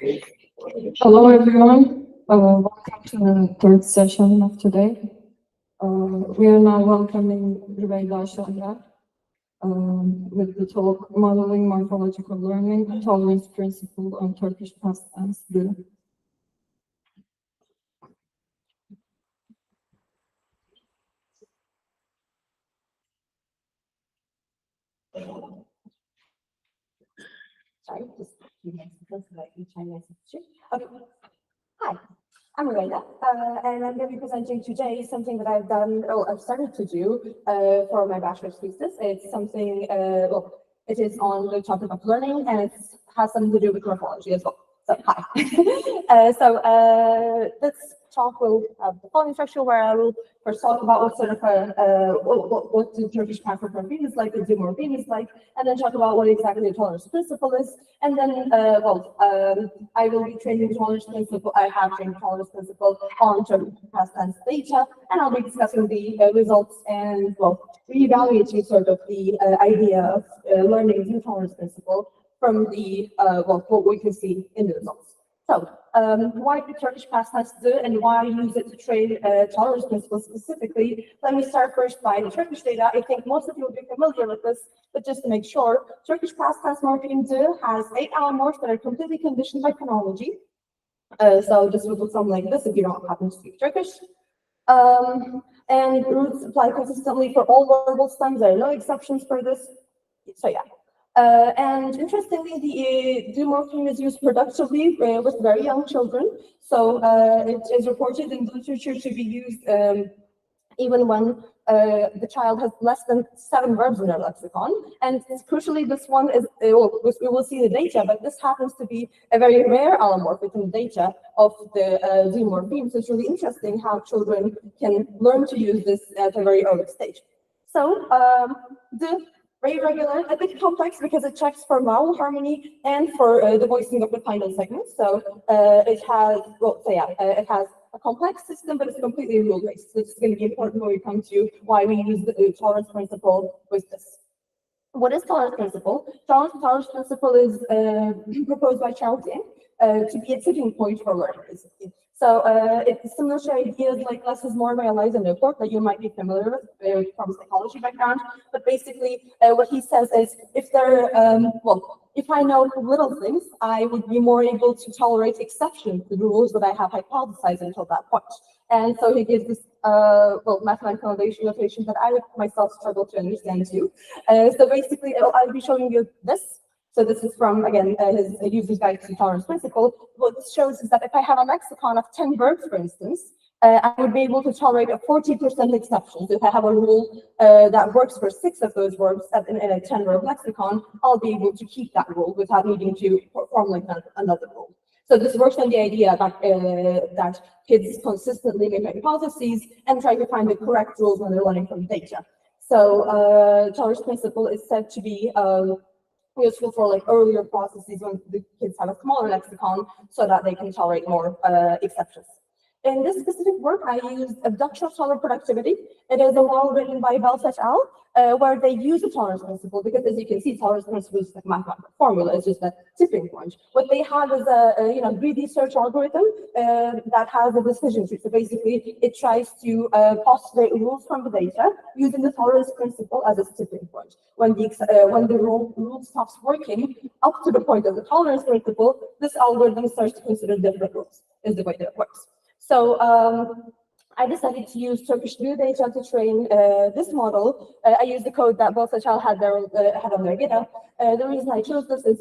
Hello, everyone. Welcome to the third session of today. We are now welcoming Rüveyda Şahyar with the talk Modeling Morphological Learning, Tolerance Principle on Turkish Past Tense. Sorry, just a few minutes so that I can chime in. Okay. Hi, I'm Rüveyda, and I'm going to be presenting today something that I've started to do for my bachelor's thesis. It's something, it is on the topic of learning, and it has something to do with morphology as well. So, hi. This talk will have the following structure where I will first talk about what sort of what the Turkish pattern morpheme is like, the morpheme is like, and then talk about what exactly the tolerance principle is, and then I will be training the tolerance principle. I have trained the tolerance principle on Turkish past tense data, and I'll be discussing the results and reevaluating sort of the idea of learning the tolerance principle from the what we can see in the results. So, why do Turkish past tense do, and why use it to train tolerance principles specifically? Let me start first by the Turkish data. I think most of you will be familiar with this, but just to make sure, Turkish past tense morpheme do has 8 allomorphs that are completely conditioned by phonology. So this would look something like this if you don't happen to speak Turkish. And roots apply consistently for all verbal stems. There are no exceptions for this. So yeah. And interestingly, the morpheme is used productively with very young children. So it is reported in literature to be used even when the child has less than 7 verbs in their lexicon. And crucially, this one is, we will see the data, but this happens to be a very rare allomorph within the data of the morpheme. So it's really interesting how children can learn to use this at a very early stage. So very regular, a bit complex because it checks for vowel harmony and for the voicing of the final segments. So it has, it has a complex system, but it's completely rule-based. So it's going to be important when we come to why we use the tolerance principle with this. What is tolerance principle? Tolerance principle is proposed by Charles Yang to be a tipping point for learning, basically. So it's similar to ideas like less is more, realize and report that you might be familiar with from psychology background. But basically, what he says is, if there, if I know little things, I would be more able to tolerate exceptions to the rules that I have hypothesized until that point. And so he gives this mathematical notation that I would myself struggle to understand too. So basically, I'll be showing you this. So this is from, again, his user's guide to tolerance principle. What this shows is that if I have a lexicon of 10 verbs, for instance, I would be able to tolerate a 40% exception. So if I have a rule that works for 6 of those verbs in a 10-verb lexicon, I'll be able to keep that rule without needing to formulate another rule. So this works on the idea that kids consistently make hypotheses and try to find the correct rules when they're learning from data. So tolerance principle is said to be useful for like earlier processes when the kids have a smaller lexicon so that they can tolerate more exceptions. In this specific work, I used abduction of tolerant productivity. It is a model written by Bell et al., where they use the tolerance principle, because as you can see, tolerance principle is like a mathematical formula, it's just a tipping point. What they have is a greedy search algorithm that has a decision tree. So basically, it tries to postulate rules from the data using the tolerance principle as a tipping point. When the rule stops working up to the point of the tolerance principle, this algorithm starts to consider different rules, is the way that it works. So I decided to use Turkish view data to train this model. I used the code that both child had on their GitHub. The reason I chose this is,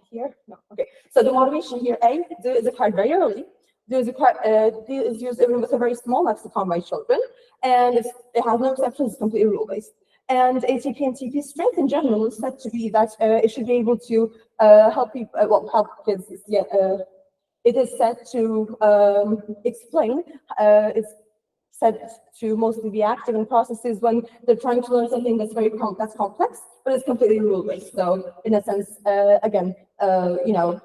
here? No, okay. So the motivation here, do is acquired very early. Do is used even with a very small lexicon by children, and it has no exceptions, it's completely rule-based. And ATP and TP strength in general is said to be that it should be able to help people, help kids. It is said to explain, it's said to mostly be active in processes when they're trying to learn something that's very complex, but it's completely rule-based. So in a sense, again,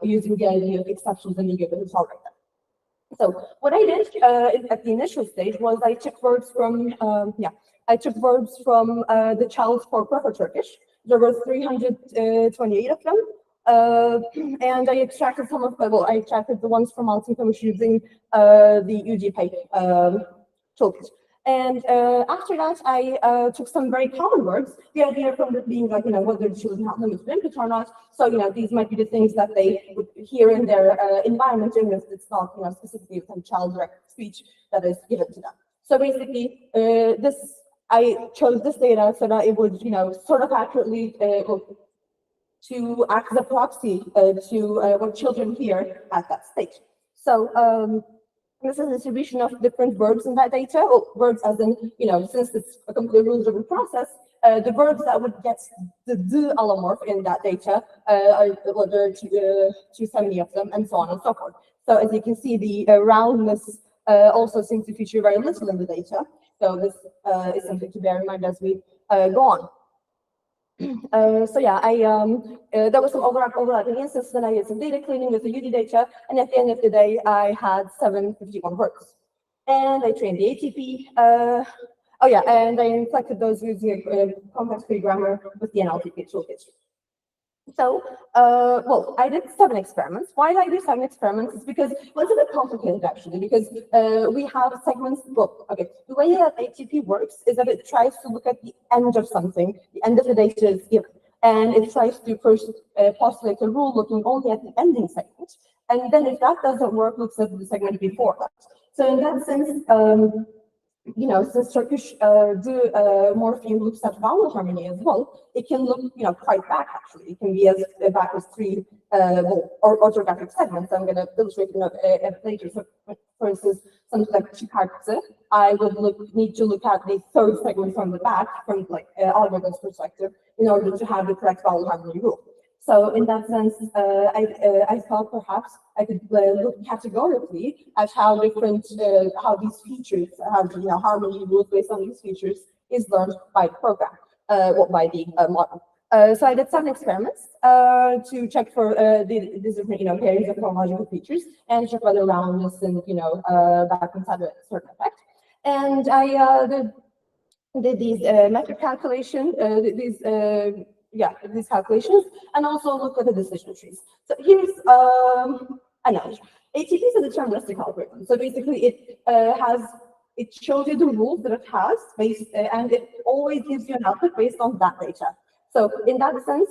using the idea of exceptions and being able to tolerate them. So what I did at the initial stage was I took verbs from, the child's corpora for Turkish. There were 328 of them. And I extracted some of, well, I extracted the ones from multi-image using the UGPay toolkit. And after that, I took some very common words. The idea from it being like, whether the children have limited input or not. So, these might be the things that they would hear in their environment, even if it's not, specifically from child direct speech that is given to them. So basically, I chose this data so that it would, sort of accurately to act as a proxy to what children hear at that stage. So this is a distribution of different verbs in that data, or verbs as in, since it's a completely rule-driven process, the verbs that would get the allomorph in that data, there are 270 of them, and so on and so forth. So as you can see, the roundness also seems to feature very little in the data. So this is something to bear in mind as we go on. So yeah, there was some overlapping instances, and I did some data cleaning with the UD data, and at the end of the day, I had 751 words. And I trained the ATP. Oh yeah, and I inflected those using context-free grammar with the NLTP toolkit. So, well, I did 7 experiments. Why did I do 7 experiments? It's because, well, it's a bit complicated actually, because we have segments, well, okay, the way that ATP works is that it tries to look at the end of something, the end of the data is given, and it tries to first postulate a rule looking only at the ending segment, and then if that doesn't work, looks at the segment before that. So in that sense, since Turkish morpheme looks at vowel harmony as well, it can look, quite back actually. It can be as back as 3 orthographic segments. I'm going to illustrate it later. So, for instance, something like çıkarttı, I would need to look at the 3rd segment from the back, from like algorithm's perspective, in order to have the correct vowel harmony rule. So in that sense, I thought perhaps I could look categorically at how different, how these features, how harmony rules based on these features is learned by the program, by the model. So I did 7 experiments to check for these different, pairs of morphological features and check whether roundness and backwards had a certain effect. And I did these metric calculation, these calculations, and also look at the decision trees. So here's analogy. ATP is a deterministic algorithm. So basically, it shows you the rules that it has, and it always gives you an output based on that data. So in that sense,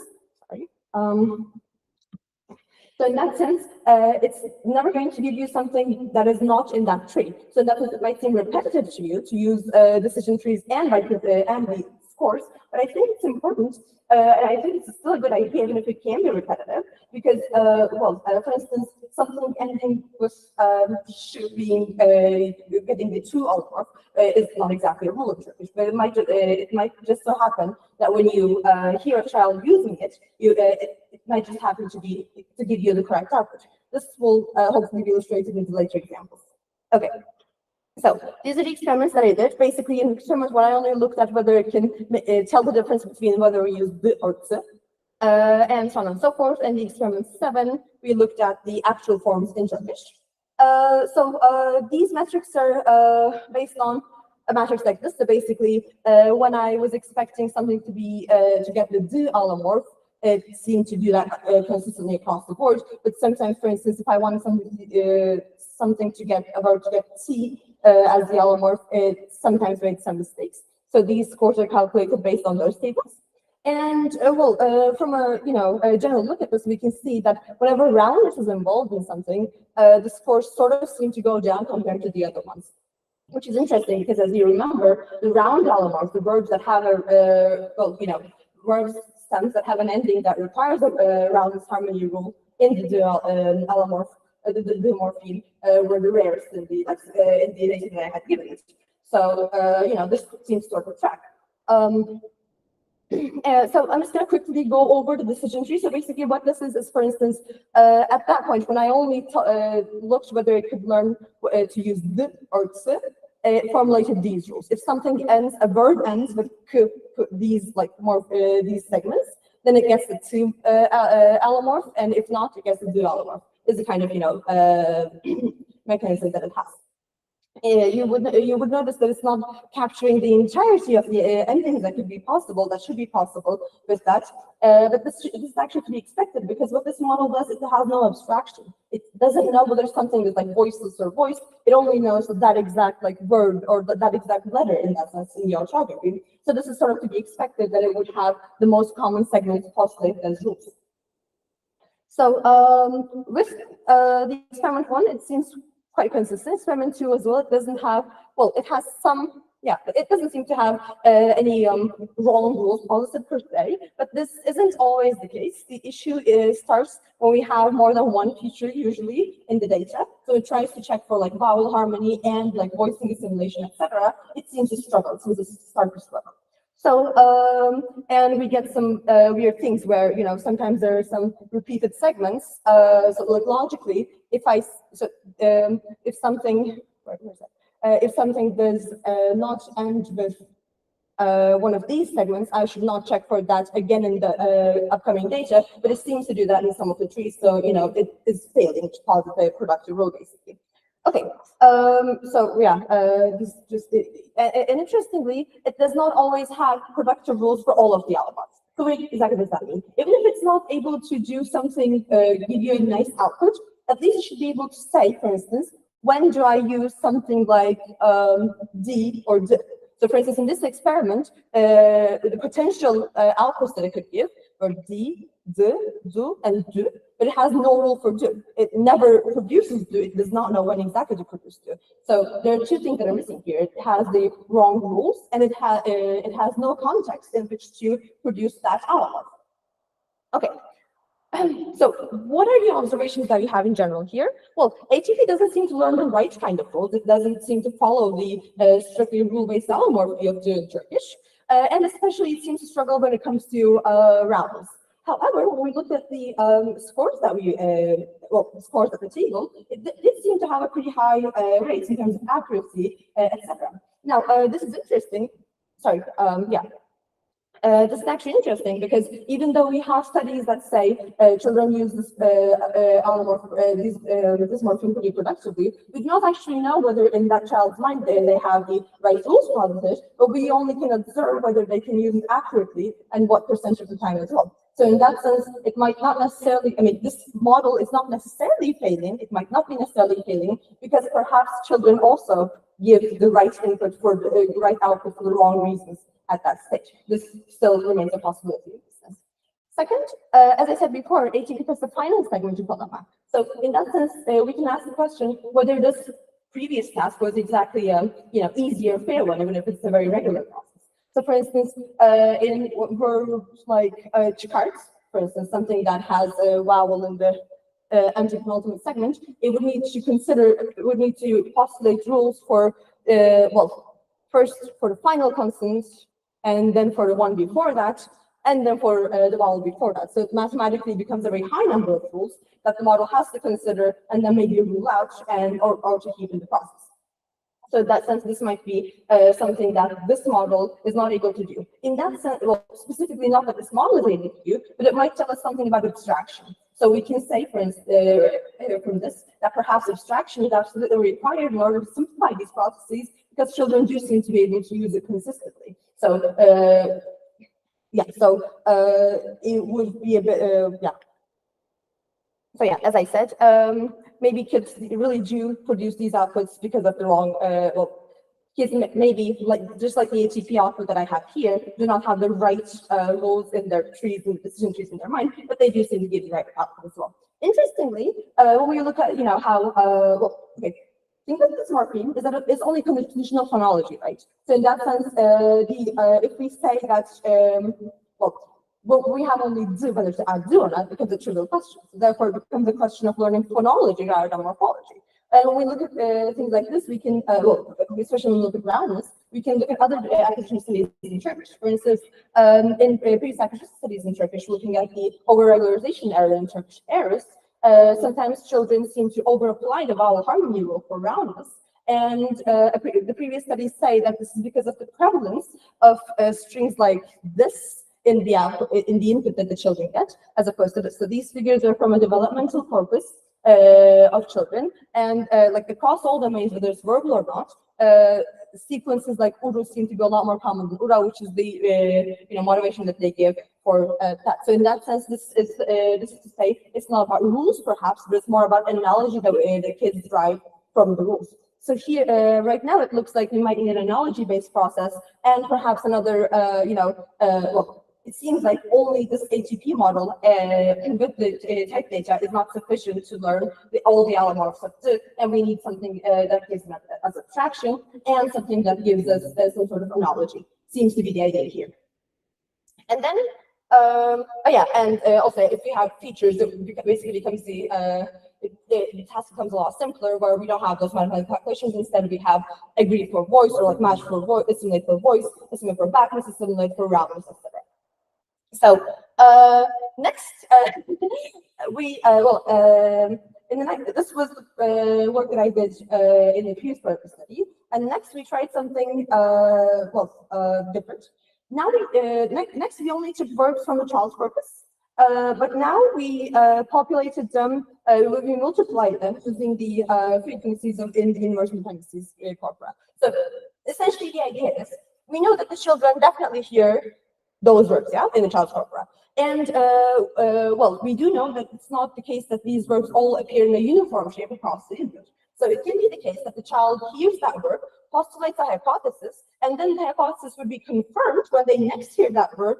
it's never going to give you something that is not in that tree. So that it might seem repetitive to you to use decision trees and the scores, but I think it's important, and I think it's still a good idea, even if it can be repetitive, because, for instance, something ending with being getting the 2 allomorph is not exactly a rule of Turkish, but it might just so happen that when you hear a child using it, it might just happen to give you the correct output. This will hopefully be illustrated in the later examples. Okay. So these are the experiments that I did. Basically, in experiments where I only looked at whether it can tell the difference between whether we use the or tse, and so on and so forth. And the experiment 7, we looked at the actual forms in Turkish. So these metrics are based on a matrix like this. So basically, when I was expecting something to be to get the d allomorph, it seemed to do that consistently across the board. But sometimes, for instance, if I wanted something to get t as the allomorph, it sometimes made some mistakes. So these scores are calculated based on those tables. And from a general look at this, we can see that whenever roundness is involved in something, the scores sort of seem to go down compared to the other ones, which is interesting because, as you remember, the round allomorphs, the verbs that have verbs stems that have an ending that requires a roundness harmony rule in the allomorph. The morpheme were the rarest in the data that I had given it. So, this seems to track. So I'm just going to quickly go over the decision tree. So basically what this is for instance, at that point, when I only looked whether it could learn to use the or tse, it formulated these rules. If something ends, a verb ends with these these segments, then it gets the two allomorph, and if not, it gets the do allomorph. Is the kind of mechanism that it has. you would notice that it's not capturing the entirety of the endings that could be possible, that should be possible with that. But this is actually to be expected, because what this model does is it has no abstraction. It doesn't know whether something is like voiceless or voiced. It only knows that exact like word or that exact letter in that sense in the orthography. So this is sort of to be expected that it would have the most common segments postulated as rules. So with the experiment 1, it seems quite consistent. Experiment 2 as well, it doesn't have, well, it has some, yeah, it doesn't seem to have any wrong rules posited per se, but this isn't always the case. The issue starts when we have more than one feature usually in the data. So it tries to check for like vowel harmony and like voicing assimilation, etc. It seems to struggle, it seems to start to struggle. So, and we get some weird things where, you know, sometimes there are some repeated segments. So like logically, if something, if something does not end with one of these segments, I should not check for that again in the upcoming data, but it seems to do that in some of the trees. So, you know, it is failing to posit a productive rule basically. Okay, so yeah, and interestingly, it does not always have productive rules for all of the alibars. So what exactly does that mean? Even if it's not able to do something, give you a nice output, at least it should be able to say, for instance, when do I use something like D or D? So for instance, in this experiment, the potential outputs that it could give are D, D, do, and do, but it has no rule for do. It never produces do. It does not know when exactly to produce do. So there are two things that are missing here. It has the wrong rules, and it has no context in which to produce that output. Okay. So what are the observations that we have in general here? Well, ATP doesn't seem to learn the right kind of rules. It doesn't seem to follow the strictly rule-based allomorphy of the Turkish. And especially it seems to struggle when it comes to rounds. However, when we look at the scores that scores at the table, it did seem to have a pretty high rates in terms of accuracy, etc. Now, this is interesting. Sorry, yeah. This is actually interesting because even though we have studies that say children use this morpheme pretty productively, we do not actually know whether in that child's mind they have the right rules posited, but we only can observe whether they can use it accurately and what percentage of the time as well. So in that sense, it might not necessarily, I mean, this model is not necessarily failing, it might not be necessarily failing, because perhaps children also give the right input for the right output for the wrong reasons at that stage. This still remains a possibility in this sense. Second, as I said before, ATP is the final segment of Palama. So in that sense, we can ask the question whether this previous task was exactly a easier, fair one, even if it's a very regular process. So for instance, in verbs like chikart, for instance, something that has a vowel in the antepenultimate segment, it would need to postulate rules for, first for the final consonant, and then for the one before that, and then for the vowel before that. So it mathematically becomes a very high number of rules that the model has to consider and then maybe rule out or to keep in the process. So in that sense, this might be something that this model is not able to do. In that sense, well, specifically not that this model is able to do, but it might tell us something about abstraction. So we can say, for instance, from this, that perhaps abstraction is absolutely required in order to simplify these processes, because children do seem to be able to use it consistently. So, it would be a bit, So yeah, as I said, maybe kids really do produce these outputs because of the wrong, kids maybe, just like the ATP output that I have here, do not have the right roles in their trees and decision trees in their mind, but they do seem to give the right output as well. Interestingly, when we look at, how, think of this morpheme is that it's only conditional phonology, right? So in that sense, if we say that, we have only do whether to add do or not, becomes a trivial question. So therefore, it becomes a question of learning phonology rather than morphology. And when we look at things like this, we can, especially when we look at roundness, we can look at other acquisition studies in Turkish. For instance, in previous acquisition studies in Turkish, looking at the over-regularization error in Turkish errors, sometimes children seem to over-apply the vowel harmony rule for roundness. And the previous studies say that this is because of the prevalence of strings like this in the input that the children get, as opposed to this. So these figures are from a developmental corpus of children, and like across all domains, whether it's verbal or not, sequences like uru seem to be a lot more common than ura, which is the motivation that they give for that. So in that sense, this is to say it's not about rules perhaps, but it's more about an analogy that the kids derive from the rules. So here, right now, it looks like we might need an analogy-based process and perhaps another, well, it seems like only this ATP model with the type data is not sufficient to learn all the allomorphs of D, and we need something that gives them as abstraction and something that gives us some sort of analogy. Seems to be the idea here. And then, also if we have features, it basically becomes the task becomes a lot simpler, where we don't have those mathematical calculations. Instead, we have agree for voice, or like match for voice, assimilate for voice, assimilate for backness, assimilate for roundness, etc. So next, this was work that I did in the previous part of the study, and next we tried something different. Now next we only took verbs from the child's corpus, but now we populated them, we multiplied them using the frequencies of in the inverse dependencies corpora. So essentially the idea is, we know that the children definitely hear those verbs, yeah, in the child's corpora. And well, we do know that it's not the case that these verbs all appear in a uniform shape across the input. So it can be the case that the child hears that verb, postulates a hypothesis, and then the hypothesis would be confirmed when they next hear that verb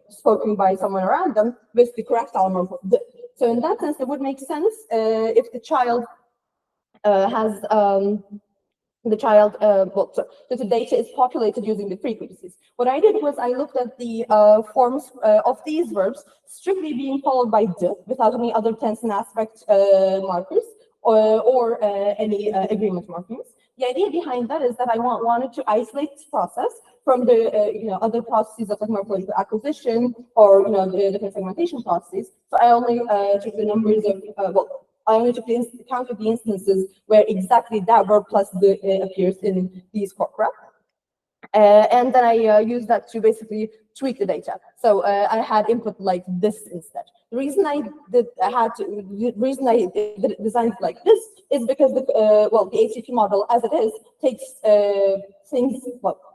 spoken by someone around them with the correct allomorph of D. So in that sense, it would make sense if the child has the data is populated using the frequencies. What I did was I looked at the forms of these verbs strictly being followed by D without any other tense and aspect markers or any agreement markings. The idea behind that is that I wanted to isolate this process from the other processes of like morphological acquisition or the different segmentation processes. So I only took the numbers of I only took the count of the instances where exactly that verb plus the appears in these corpora. And then I used that to basically tweak the data. So I had input like this instead. The reason I designed it like this is because the ATP model as it is takes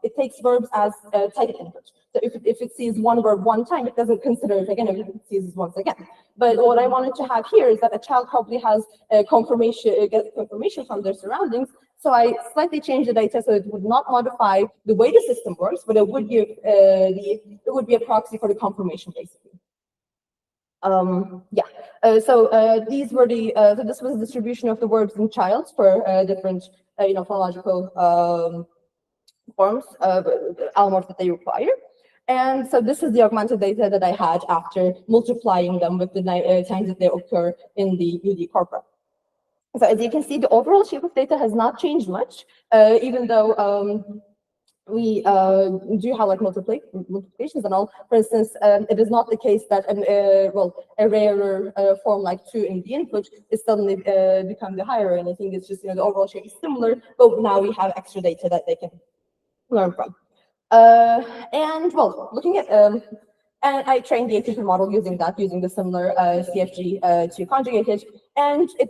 it takes verbs as type input. So if it sees one verb one time, it doesn't consider it again if it sees it once again. But what I wanted to have here is that a child probably has gets confirmation from their surroundings. So I slightly changed the data so it would not modify the way the system works, but it would give it would be a proxy for the confirmation basically. These were the so this was the distribution of the verbs in child for different phonological forms of allomorphs that they require. And so this is the augmented data that I had after multiplying them with the times that they occur in the UD corpora. So as you can see, the overall shape of data has not changed much, even though we do have like multiplications and all. For instance, it is not the case that a rarer form like 2 in the input is suddenly become the higher, and I think it's just the overall shape is similar, but now we have extra data that they can learn from. Looking at and I trained the ATP model using the similar CFG to conjugate it, and it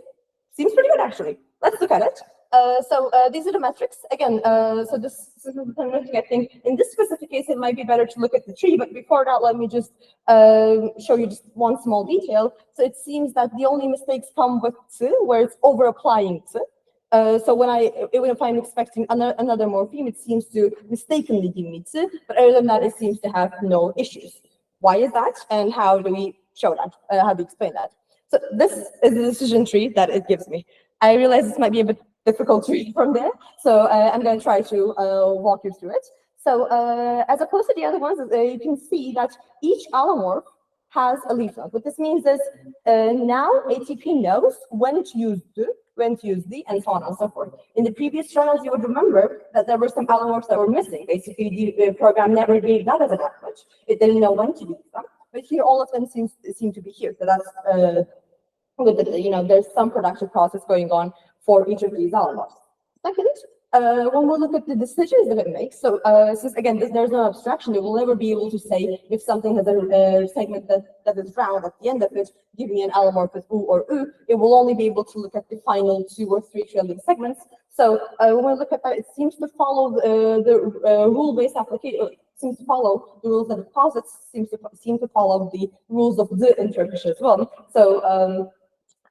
seems pretty good actually. Let's look at it. These are the metrics. Again, so this is the metric. I think in this specific case, it might be better to look at the tree, but before that, let me just show you just one small detail. So it seems that the only mistakes come with T, where it's over applying T. So if I'm expecting another morpheme, it seems to mistakenly give me T, but other than that, it seems to have no issues. Why is that, and how do we show that? How do we explain that? So this is the decision tree that it gives me. I realize this might be a bit difficult to read from there, so I'm going to try to walk you through it. So as opposed to the other ones, you can see that each allomorph has a leaf node. What this means is now ATP knows when to use D, when to use D, and so on and so forth. In the previous journals, you would remember that there were some allomorphs that were missing. Basically, the program never gave that as an output. It didn't know when to use them. But here, all of them seem to be here. So that's there's some production process going on for each of these allomorphs. Second, when we look at the decisions that it makes, so since again there's no abstraction, it will never be able to say if something has a segment that is round at the end of it, giving an allomorph with U or U, it will only be able to look at the final 2 or 3 trailing segments. So when we look at that, it seems to follow the rule-based application. Seems to follow the rules that it posits. Seem to follow the rules of the in Turkish as well. So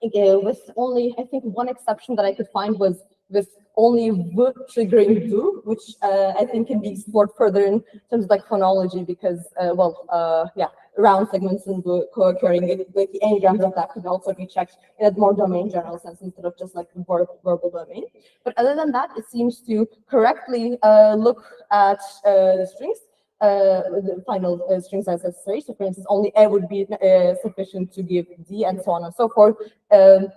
with only I think one exception that I could find was with only v triggering do, which I think can be explored further in terms of like phonology, because yeah, round segments and co-occurring with the n-grams of that could also be checked in a more domain general sense instead of just like verbal domain. But other than that, it seems to correctly look at the strings. The final strings as necessary. So, for instance, only A would be sufficient to give D, and so on and so forth. The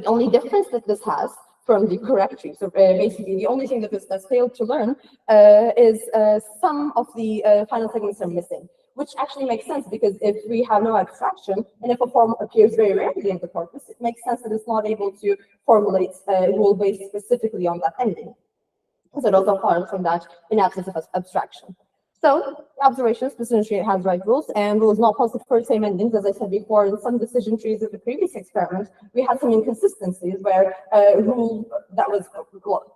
only difference that this has from the correct tree, so basically the only thing that this has failed to learn is some of the final segments are missing, which actually makes sense because if we have no abstraction and if a form appears very rarely in the corpus, it makes sense that it's not able to formulate rule based specifically on that ending. So it also follows from that in absence of abstraction. So, observations, decision tree has right rules, and rules not positive for same endings. As I said before, in some decision trees of the previous experiment, we had some inconsistencies where a rule that was,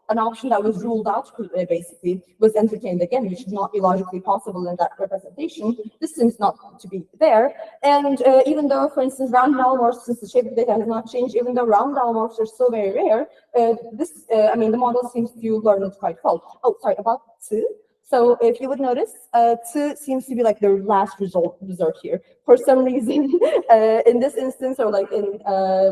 an option that was ruled out basically was entertained again, which should not be logically possible in that representation. This seems not to be there. And even though, for instance, round allomorphs, since the shape of the data has not changed, even though round allomorphs are so very rare, I mean, the model seems to learn it quite well. Oh, sorry, about two. So if you would notice, 2 seems to be like the last resort here. For some reason, in this instance, or like in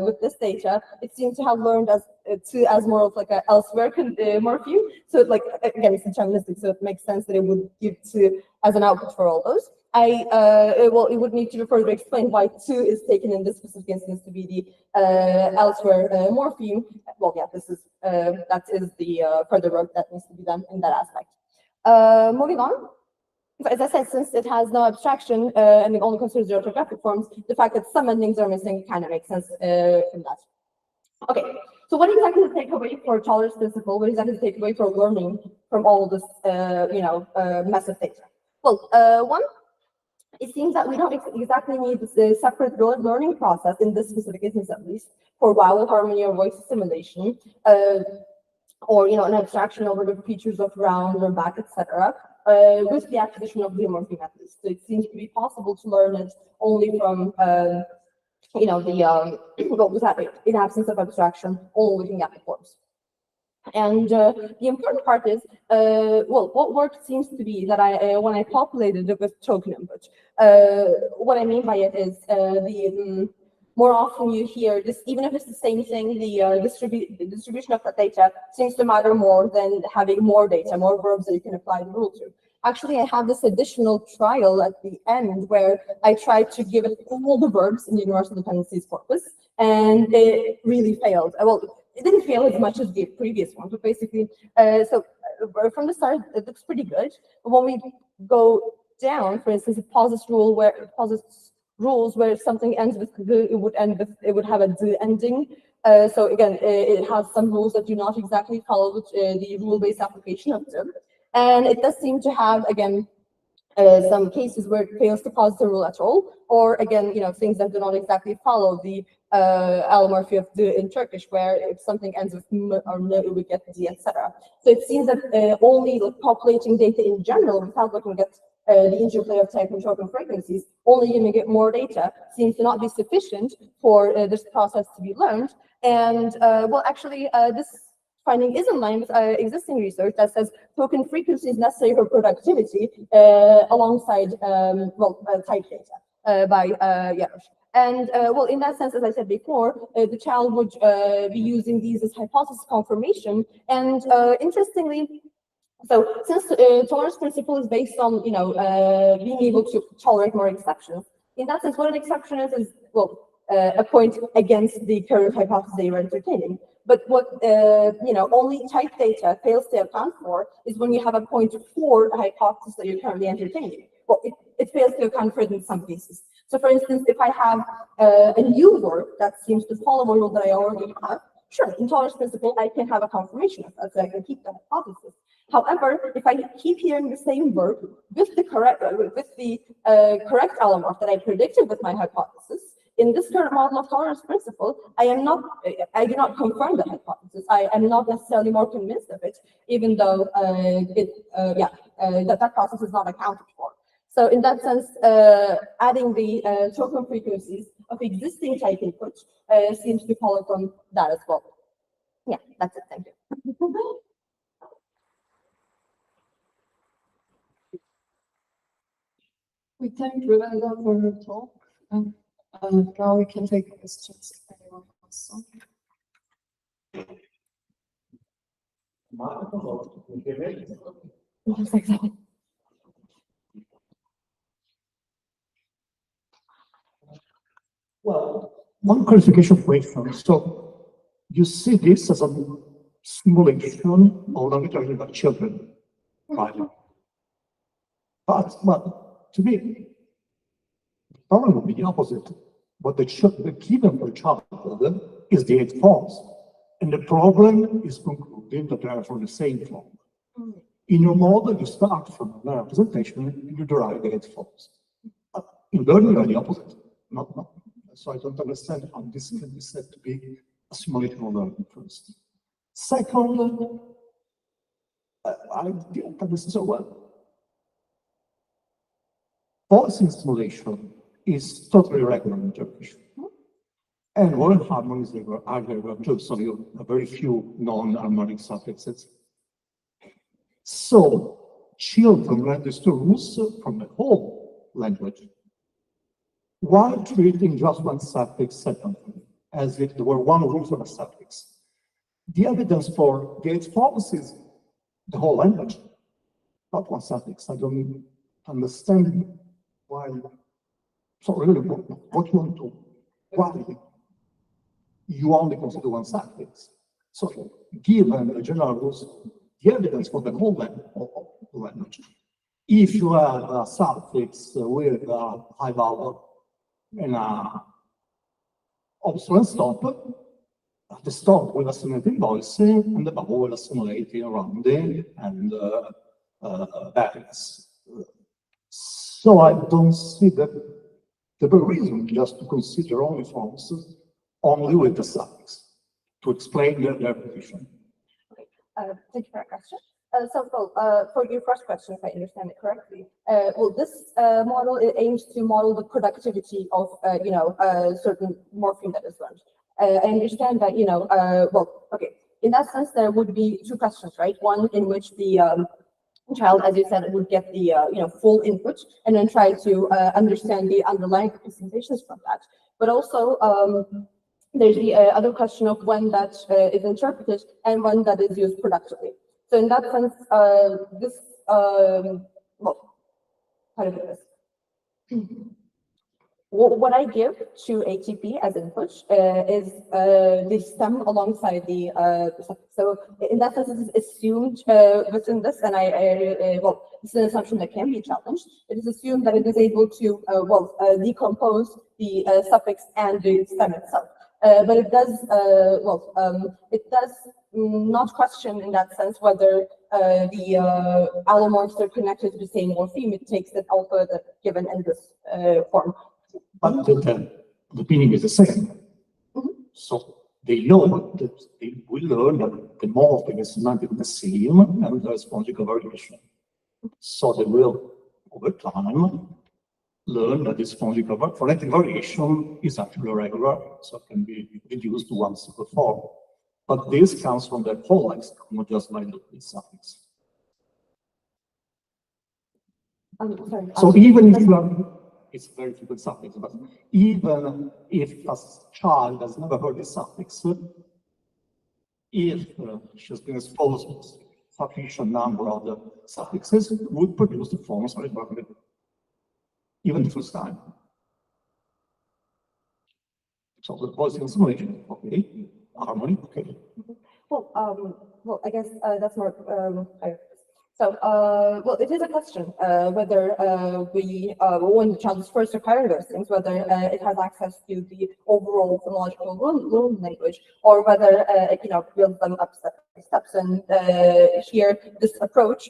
with this data, it seems to have learned as 2 as more of like a elsewhere morpheme. So like again, it's deterministic, so it makes sense that it would give 2 as an output for all those. It would need to further explain why 2 is taken in this specific instance to be the elsewhere morpheme. Well, yeah, that is the further work that needs to be done in that aspect. Moving on, as I said, since it has no abstraction and it only considers the orthographic forms, the fact that some endings are missing kind of makes sense from that. Okay, so what exactly is the takeaway for tolerance principle? What exactly is the takeaway for learning from all this, massive data? Well, one, it seems that we don't exactly need this separate learning process in this specific instance, at least, for vowel harmony or voice assimilation. Or an abstraction over the features of round or back, etc., with the acquisition of the morpheme at least. So it seems to be possible to learn it only from in absence of abstraction, only looking at the forms. And the important part is, what work seems to be that when I populated it with token input, what I mean by it is more often you hear this, even if it's the same thing, the distribution of that data seems to matter more than having more data, more verbs that you can apply the rule to. Actually, I have this additional trial at the end where I tried to give it all the verbs in the universal dependencies corpus, and it really failed. Well, it didn't fail as much as the previous one, but basically, from the start, it looks pretty good. But when we go down, for instance, it posits rules where if something ends with the, it would have a the ending. So again, it has some rules that do not exactly follow the rule-based application of them. And it does seem to have, again, some cases where it fails to posit a rule at all, or again, things that do not exactly follow the allomorphy of the in Turkish, where if something ends with m or n, it would get d, etc. So it seems that only populating data in general, without looking at the interplay of type and token frequencies, only giving it more data seems to not be sufficient for this process to be learned. And this finding is in line with existing research that says token frequency is necessary for productivity alongside type data by Yarosh. And in that sense, as I said before, the child would be using these as hypothesis confirmation. And interestingly, so since tolerance principle is based on being able to tolerate more exceptions, in that sense, what an exception is a point against the current hypothesis that you're entertaining. But what only type data fails to account for is when you have a point for the hypothesis that you're currently entertaining. Well, it fails to account for it in some cases. So, for instance, if I have a new word that seems to follow a rule that I already have, sure, in tolerance principle, I can have a confirmation of that, so I can keep the hypothesis. However, if I keep hearing the same verb with the correct allomorph that I predicted with my hypothesis, in this current model of tolerance principle, I do not confirm the hypothesis. I am not necessarily more convinced of it, even though that process is not accounted for. So in that sense, adding the token frequencies of existing type input seems to follow from that as well. Yeah, that's it. Thank you. We thank Rüveyda for her talk, and now we can take questions if anyone wants some. Just like that. Well, one clarification question. So you see this as a simulation of language by children, right? But to me, the problem would be the opposite. What the given for child is the 8 forms, and the problem is concluding that they are from the same form. In your model, you start from a representation and you derive the 8 forms. In learning, you're the opposite. Not. So I don't understand how this can be said to be a simulation of learning first. Second, I didn't understand so well. Voicing simulation is totally regular in Turkish. And word harmonies are regular too, so you have very few non-harmonic suffixes. So children learn these rules from the whole language, while treating just one suffix separately, as if there were one rule for a suffix. The evidence for Gates' forms is the whole language, not one suffix. I don't understand why. So really, what you want to, why you only consider one suffix? So given the general rules, the evidence for the whole language, if you have a suffix with a high vowel and a obsolete stop, the stop will assimilate in voicing and the vowel will assimilate in rounding and variance. So I don't see the reason just to consider only forms only with the suffix to explain their position. Okay. Thank you for that question. For your first question, if I understand it correctly, this model, it aims to model the productivity of certain morpheme that is learned. I understand that in that sense there would be two questions, right? One in which the child, as you said, would get the full input and then try to understand the underlying representations from that. But also there's the other question of when that is interpreted and when that is used productively. So in that sense, this how do I put this? What I give to ATP as input is the stem alongside the so in that sense, it is assumed within this, and it's an assumption that can be challenged. It is assumed that it is able to decompose the suffix and the stem itself. But it does not question in that sense whether the allomorphs are connected to the same morpheme. It takes it also the given in this form. But the meaning is the same. So they know that they will learn that the morpheme is not the same and there is phonological variation. So they will, over time, learn that this phonetic variation is actually regular, so it can be reduced to one single form. But this comes from the whole lexicon, not just by the suffix. So even if you are, it's a very different suffix, but even if a child has never heard this suffix, if she's been exposed to a sufficient number of the suffixes, would produce the forms of it, even the first time. So the voicing simulation, okay, harmony, okay. Well, I guess that's more. So, well, it is a question whether when the child is first acquiring those things, whether it has access to the overall phonological learning language, or whether builds them up step by steps. And here, this approach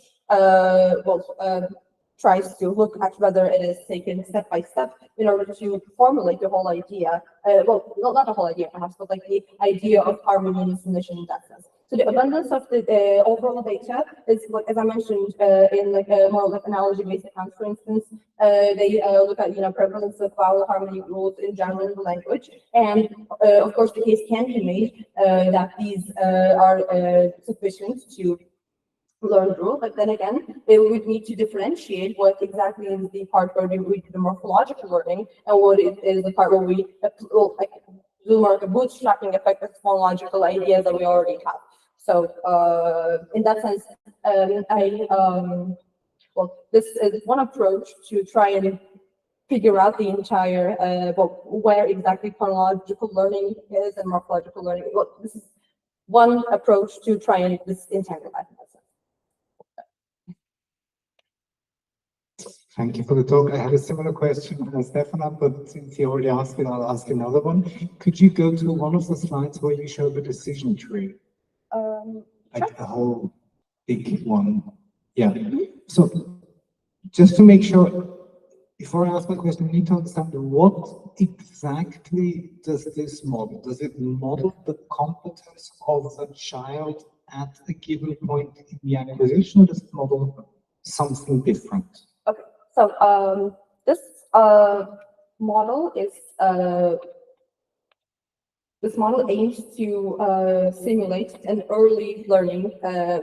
tries to look at whether it is taken step by step in order to formulate the whole idea. Well, not the whole idea, perhaps, but like the idea of harmony and submission in that sense. So the abundance of the overall data is, like, as I mentioned, in like a more like analogy-based accounts, for instance, they look at prevalence of vowel harmony rules in general in the language, and of course the case can be made that these are sufficient to learn rule, but then again, they would need to differentiate what exactly is the part where we do the morphological learning and what is the part where we do more of a bootstrapping effect of phonological ideas that we already have. So in that sense, this is one approach to try and figure out the entire, where exactly phonological learning is and morphological learning. Well, this is one approach to try and disentangle that. Thank you for the talk. I had a similar question as Stefana, but since he already asked it, I'll ask another one. Could you go to one of the slides where you show the decision tree? Like the whole big one. Yeah. So just to make sure, before I ask my question, I need to understand what exactly does this model? Does it model the competence of the child at a given point in the acquisition, or does it model something different? Okay, so this model is this model aims to simulate an early learning, an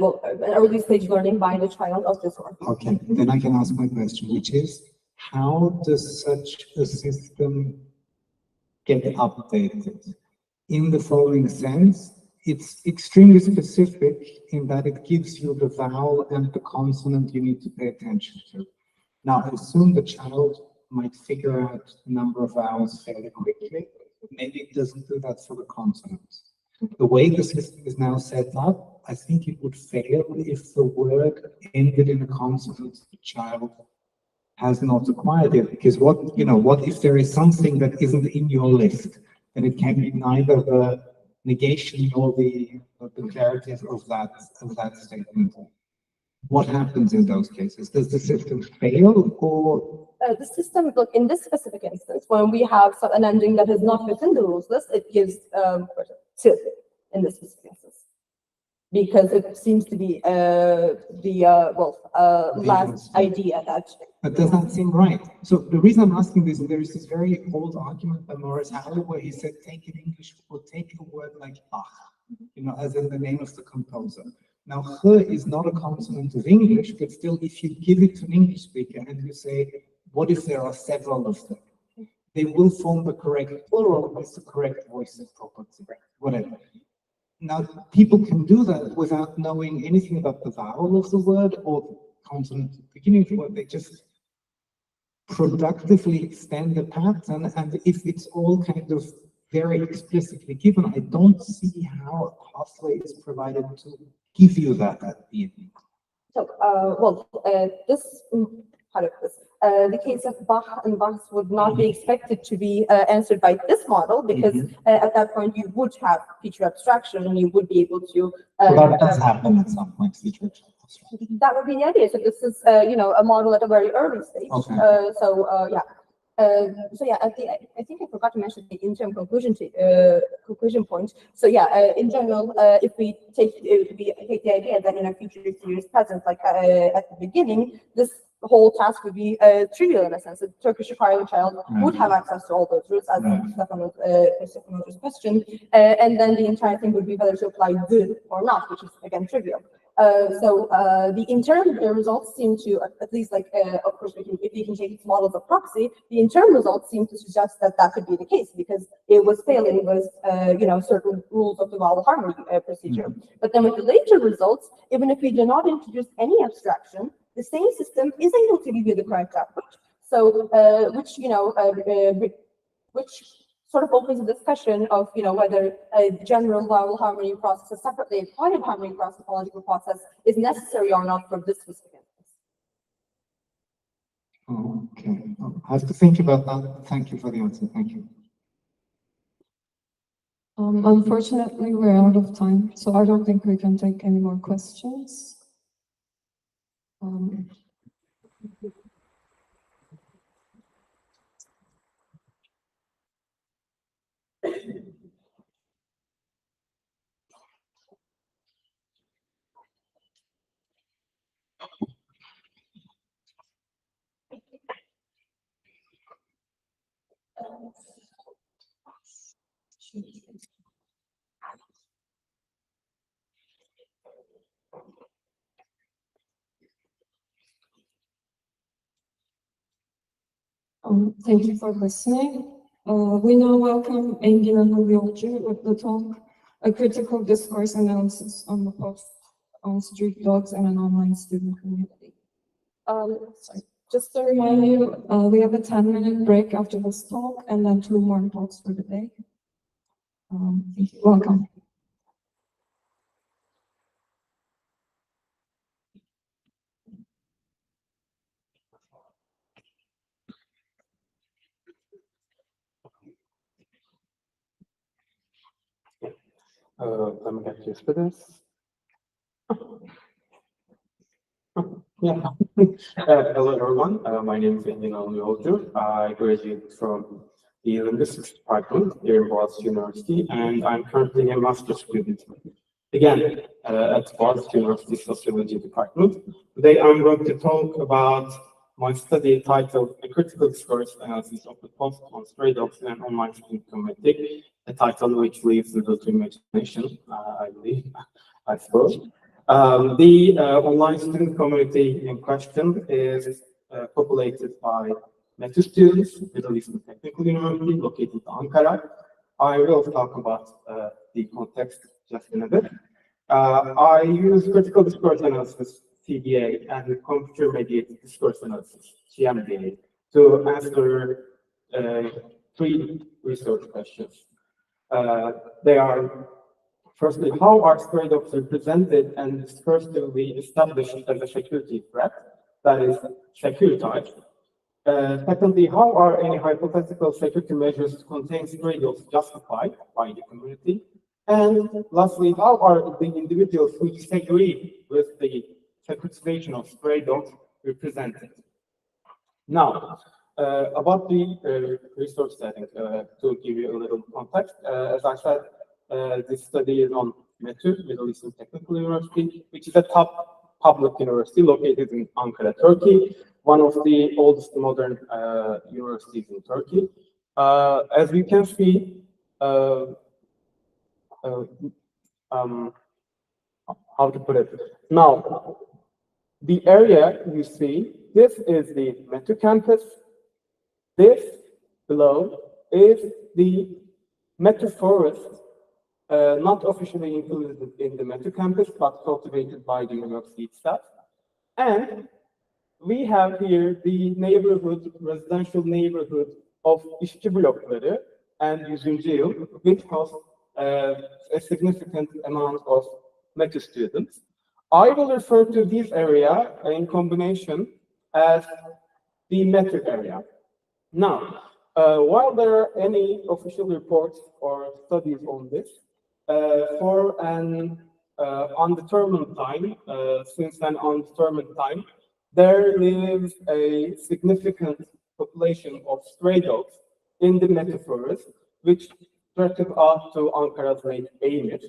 early stage learning by the child of this one. Okay, then I can ask my question, which is, how does such a system get updated? In the following sense, it's extremely specific in that it gives you the vowel and the consonant you need to pay attention to. Now, I assume the child might figure out a number of vowels fairly quickly. Maybe it doesn't do that for the consonants. The way the system is now set up, I think it would fail if the word ended in a consonant the child has not acquired it. Because what if there is something that isn't in your list, then it can be neither the negation nor the clarities of that statement. What happens in those cases? Does the system fail, or? The system, look, in this specific instance, when we have an ending that is not within the rules list, it gives till in this specific instance, because it seems to be last idea that. But does that seem right? So the reason I'm asking this, there is this very old argument by Morris Howell where he said, take an English or take a word like Bach, as in the name of the composer. Now, H is not a consonant of English, but still, if you give it to an English speaker and you say, what if there are several of them? They will form the correct plural with the correct voicing property, whatever. Now, people can do that without knowing anything about the vowel of the word or the consonant at the beginning of the word. They just productively extend the pattern, and if it's all kind of very explicitly given, I don't see how a pathway is provided to give you that at the end. So, the case of Bach and Bachs would not be expected to be answered by this model, because at that point you would have feature abstraction and you would be able to. That does happen at some point, feature abstraction. That would be the idea. So this is, a model at a very early stage. Okay. I think I forgot to mention the interim conclusion point. So in general, if we take the idea that in a future series present, like at the beginning, this whole task would be trivial in a sense. The Turkish acquiring child would have access to all those roots, as Stefano's question, and then the entire thing would be whether to apply good or not, which is again trivial. The interim results seem to, at least of course, if we can take this model as a proxy, the interim results seem to suggest that that could be the case, because it was failing with, certain rules of the vowel harmony procedure. But then with the later results, even if we do not introduce any abstraction, the same system is able to give you the correct output. So, which sort of opens a discussion of, whether a general vowel harmony process, separately applied harmony process, morphological process, is necessary or not for this specific instance. Okay, I have to think about that. Thank you for the answer. Thank you. Unfortunately, we're out of time, so I don't think we can take any more questions. Thank you for listening. We now welcome Engin and Yolcu with the talk, A Critical Discourse Analysis on the Post on Street Dogs and an Online Student Community. Just to remind you, we have a 10-minute break after this talk and then 2 more talks for the day. Thank you. Welcome. Let me get used to this. Yeah. Hello, everyone. My name is Engin and Yolcu. I graduated from the Linguistics Department here in Boğaziçi University, and I'm currently a master's student. Again, at Boğaziçi University Sociology Department. Today, I'm going to talk about my study titled A Critical Discourse Analysis of the Post on Stray Dogs and Online Student Community, a title which leaves little to imagination, I believe, I suppose. The online student community in question is populated by METÜ students, Middle Eastern Technical University, located in Ankara. I will talk about the context just in a bit. I use critical discourse analysis, CDA, and computer-mediated discourse analysis, CMDA, to answer 3 research questions. They are, firstly, how are stray dogs represented and discursively established as a security threat, that is, securitized? Secondly, how are any hypothetical security measures to contain stray dogs justified by the community? And lastly, how are the individuals who disagree with the securitization of stray dogs represented? Now, about the research setting, to give you a little context, as I said, this study is on METÜ, Middle Eastern Technical University, which is a top public university located in Ankara, Turkey, one of the oldest modern universities in Turkey. As you can see, how to put it? Now, the area you see, this is the METÜ campus. This below is the METÜ forest, not officially included in the METÜ campus, but cultivated by the university itself. And we have here the neighborhood, residential neighborhood of İşçi blokları and 100. Yıl, which hosts a significant amount of METÜ students. I will refer to this area in combination as the METÜ area. Now, while there are any official reports or studies on this, for an undetermined time, since an undetermined time, there lives a significant population of stray dogs in the METÜ forest, which threaten out to Ankara's great image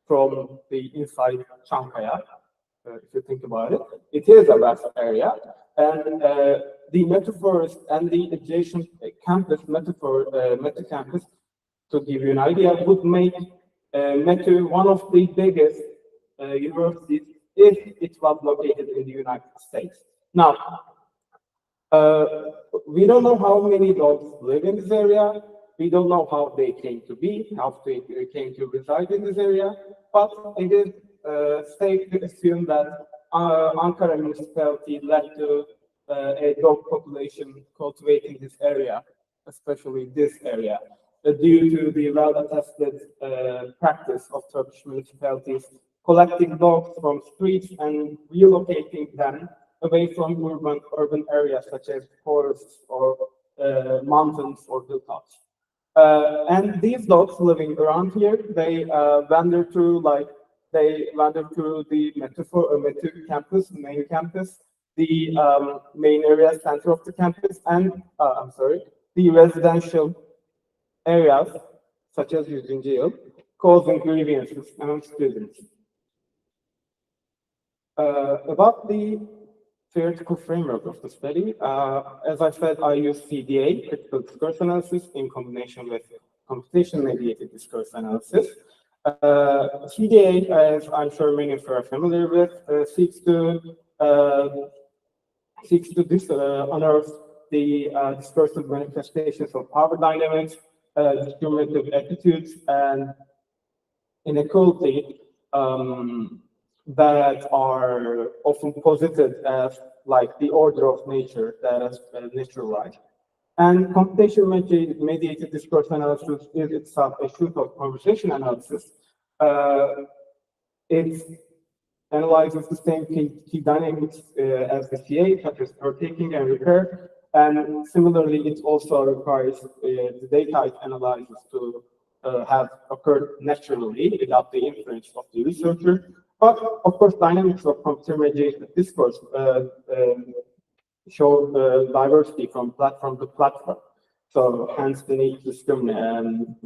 from the inside Çankaya. If you think about it, it is a vast area, and the METÜ forest and the adjacent campus, METÜ campus, to give you an idea, would make METÜ one of the biggest universities if it was located in the United States. Now, we don't know how many dogs live in this area. We don't know how they came to be, how they came to reside in this area, but it is safe to assume that Ankara municipality led to a dog population cultivating this area, especially this area. due to the well-attested practice of Turkish municipalities collecting dogs from streets and relocating them away from urban areas such as forests or mountains or hilltops. And these dogs living around here, they wander through the Metro campus, the main campus, the main area center of the campus, and the residential areas such as Yolcu Yıl, causing grievances among students. About the theoretical framework of the study, as I said, I use CDA, critical discourse analysis, in combination with computation-mediated discourse analysis. CDA, as I'm sure many of you are familiar with, seeks to unearth the discursive manifestations of power dynamics, discriminative attitudes, and inequality that are often posited as like the order of nature, that is natural right. And computation-mediated discourse analysis is itself a shoot of conversation analysis. It analyzes the same key dynamics as the CA, such as taking and repair. And similarly, it also requires the data it analyzes to have occurred naturally without the influence of the researcher. But of course, dynamics of computer-mediated discourse show diversity from platform to platform. So hence the need to discriminate and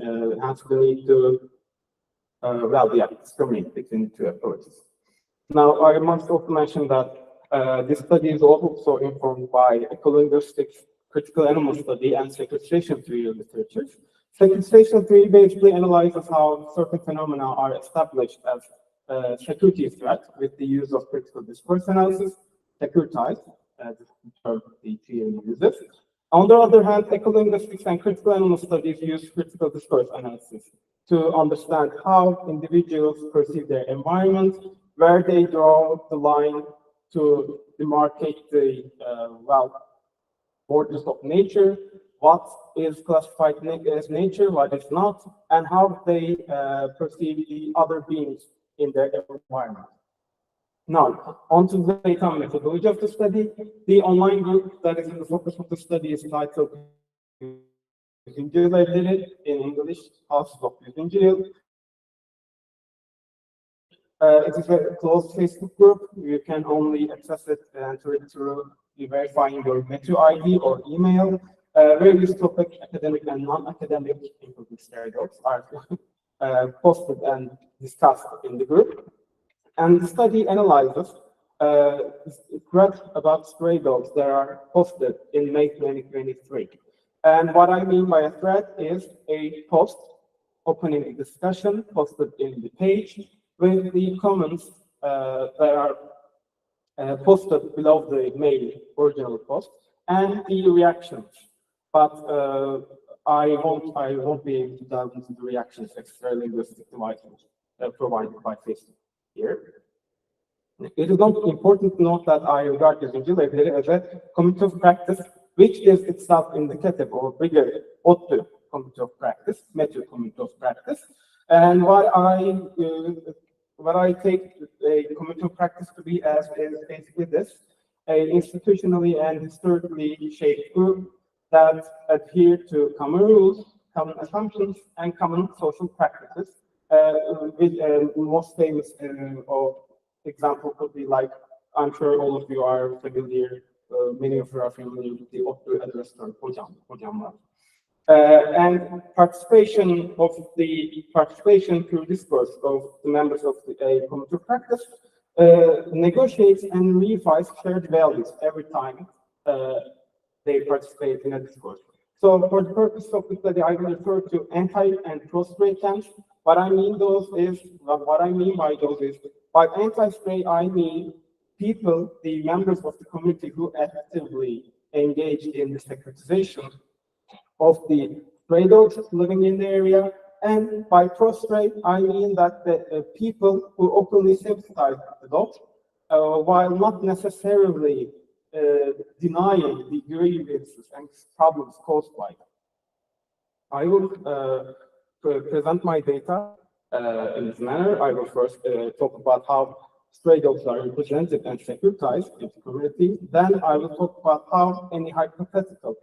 hence the need to discriminate between two approaches. Now, I must also mention that this study is also informed by ecolinguistics, critical animal study, and sequestration theory literatures. Sequestration theory basically analyzes how certain phenomena are established as security threat with the use of critical discourse analysis, securitized, as the term the theory uses. On the other hand, ecolinguistics and critical animal studies use critical discourse analysis to understand how individuals perceive their environment, where they draw the line to demarcate the borders of nature, what is classified as nature, what is not, and how they perceive the other beings in their environment. Now, onto the data methodology of the study. The online group that is in the focus of the study is titled in English, House of Yolcu Yıl. It is a closed Facebook group. You can only access it and enter it through verifying your Metro ID or email. Various topics, academic and non-academic, including stray dogs, are posted and discussed in the group. And the study analyzes threats about stray dogs that are posted in May 2023. And what I mean by a thread is a post opening a discussion posted in the page with the comments that are posted below the main original post and the reactions. But I won't be able to delve into the reactions extra linguistic devices provided by Facebook here. It is not important to note that I regard this as a community of practice, which is itself indicative or bigger ODTÜ community of practice, Metro community of practice. And what I take a community of practice to be as is basically this, an institutionally and historically shaped group that adhere to common rules, common assumptions, and common social practices. With most famous example could be like, I'm sure all of you are familiar, many of you are familiar with the ODTÜ address term, hocam. And participation through discourse of the members of the community of practice negotiates and revises shared values every time they participate in a discourse. So for the purpose of the study, I will refer to anti and pro-stray camps. What I mean by those is, by anti-stray, I mean people, the members of the community who actively engage in the securitization of the stray dogs living in the area. And by pro-stray, I mean that the people who openly sympathize with the dogs, while not necessarily denying the grievances and problems caused by them. I will present my data in this manner. I will first talk about how stray dogs are represented and securitized in the community. Then I will talk about how any hypothetical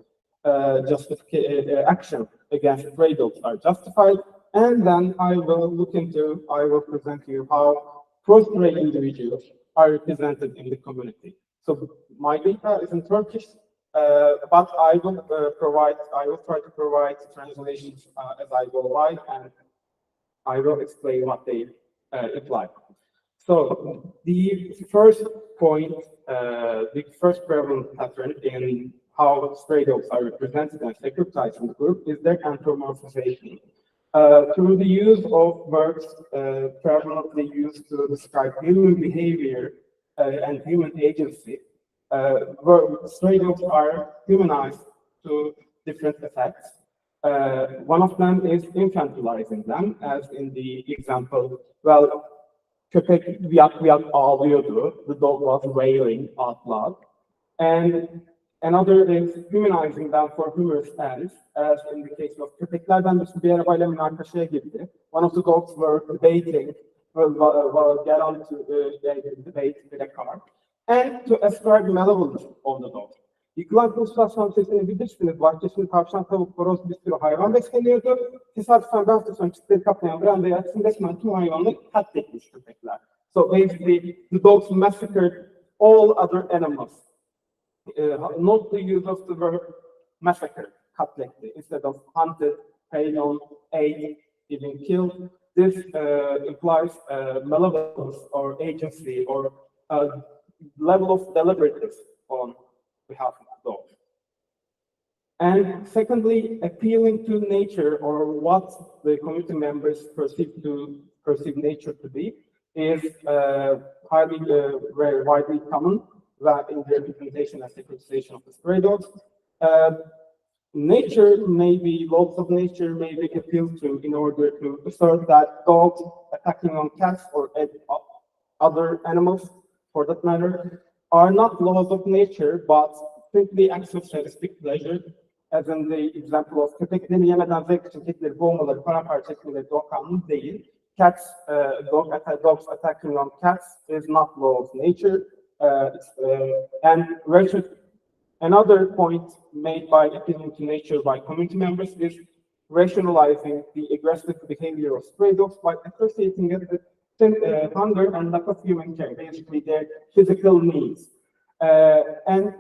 action against stray dogs are justified. And then I will present you how pro-stray individuals are represented in the community. So my data is in Turkish, but I will try to provide translations as I go by, and I will explain what they imply. So the first point, the first prevalent pattern in how stray dogs are represented and securitized in the group is their anthropomorphization. Through the use of verbs prevalently used to describe human behavior and human agency, stray dogs are humanized to different effects. One of them is infantilizing them, as in the example, well, köpek viyak viyak ağlıyordu, the dog was wailing out loud. And another is humanizing them for humorous ends, as in the case of köpeklerden bir arabayla münakaşaya girdi. One of the dogs were debating, get on to debate with a car, and to ascribe malevolence on the dog. Yıkılan konstrüksiyon sesini bilirsiniz. Bahçesinde tavşan, tavuk, horoz bir sürü hayvan besleniyordu. Tesadüfen bir hafta sonra çiftleri kaplayan brandaya resmen tüm hayvanları katletmiş köpekler. So basically, the dogs massacred all other animals. Not the use of the verb massacre, katletti, instead of hunted, preyed on, ate, even killed. This implies malevolence or agency or level of deliberateness on behalf of the dog. And secondly, appealing to nature, or what the community members perceive nature to be, is very widely common in the representation and securitization of the stray dogs. Laws of nature may be appealed to in order to assert that dogs attacking on cats or other animals, for that matter, are not laws of nature, but simply acts of sadistic pleasure, as in the example of köpekleri yemeden zevk için kedileri boğmaları, paramparça etmeleri doğa kanunu değil. Dogs attacking on cats is not law of nature. And another point made by appealing to nature by community members is rationalizing the aggressive behavior of stray dogs by associating it with hunger and lack of human care, basically their physical needs. And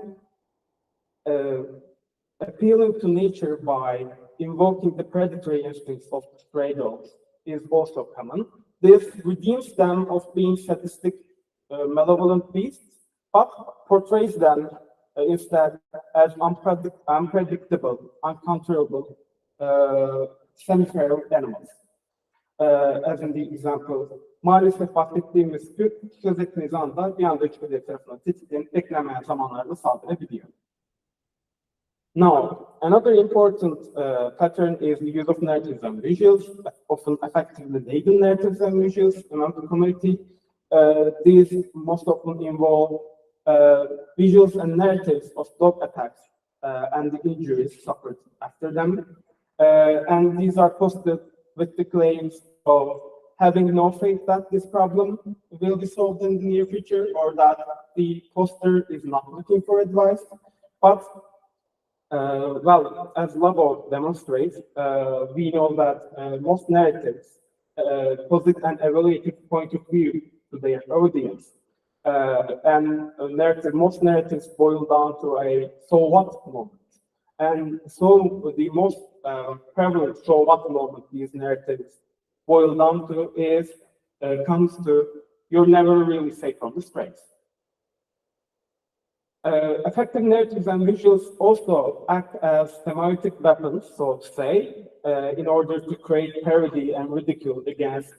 appealing to nature by invoking the predatory instincts of stray dogs is also common. This redeems them of being sadistic, malevolent beasts, but portrays them instead as unpredictable, uncontrollable, semi-feral animals. As in the example, maalesef bahsettiğimiz tür söz ettiğiniz anda bir anda içgüdüleri tarafından tetiklenip beklenmeyen zamanlarda saldırabiliyor. Now, another important pattern is the use of narratives and visuals, often effectively laden narratives and visuals among the community. These most often involve visuals and narratives of dog attacks and the injuries suffered after them. And these are posted with the claims of having no faith that this problem will be solved in the near future, or that the poster is not looking for advice. But well, as Labo demonstrates, we know that most narratives posit an evaluative point of view to their audience. And most narratives boil down to a so what moment. And so the most prevalent so what moment these narratives boil down to comes to you're never really safe from the strays. Effective narratives and visuals also act as semiotic weapons, so to say, in order to create parody and ridicule against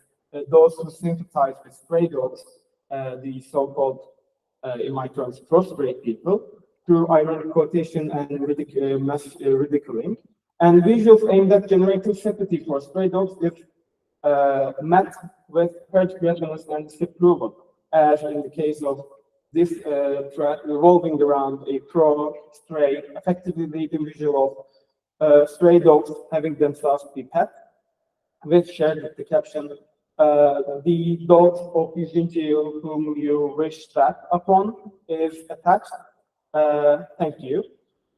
those who sympathize with stray dogs, the so-called, in my terms, prostrate people, through ironic quotation and ridiculing. And visuals aimed at generating sympathy for stray dogs is met with hurt resonance and disapproval, as in the case of this threat revolving around a pro-stray, effectively leading visual of stray dogs having themselves be pet, which shared with the caption, the dog of Yolcu whom you wish that upon is attached. Thank you.